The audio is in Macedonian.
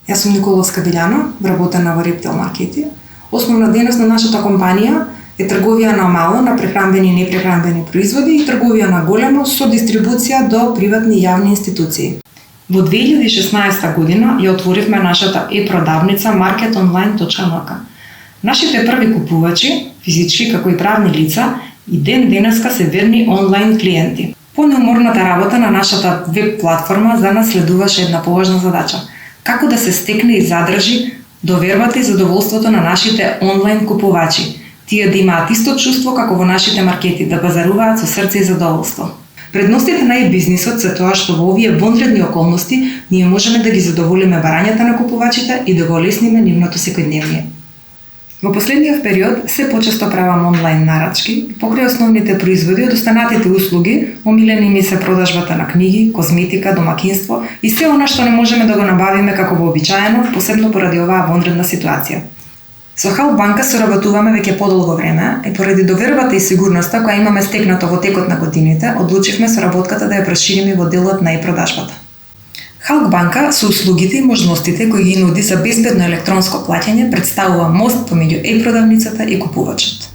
Јас сум Николовска Билјана, вработена во Рептил Маркети. Основна дејност на нашата компанија е трговија на мало на прехранбени и непрехранбени производи и трговија на големо со дистрибуција до приватни и јавни институции. Во 2016 година ја отворивме нашата e-продавница marketonline.nk. Нашите први купувачи, физички како и правни лица, и ден денеска се верни онлайн клиенти. По неуморната работа на нашата веб платформа за нас следуваше една поважна задача: како да се стекне и задржи довербата и задоволството на нашите онлайн купувачи, тие да имаат исто чувство како во нашите маркети, да пазаруваат со срце и задоволство. Предностите на e-бизнисот се тоа што во овие вонредни околности ние можеме да ги задоволиме барањата на купувачите и да го олесниме нивното секојдневие. Во последниот период се почесто правам онлайн нарачки, покрај основните производи од останатите услуги, омилени ми се продажбата на книги, козметика, домакинство и се она што не можеме да го набавиме како вообичаено, посебно поради оваа вонредна ситуација. Со Халк банка соработуваме веќе подолго време и поради довербата и сигурноста која имаме стекнато во текот на годините, одлучивме соработката да ја прошириме во делот на e-продажбата. Халк банка со услугите и можностите кои ги нуди за безбедно електронско плаќање представува мост помеѓу e-продавницата и купувачот.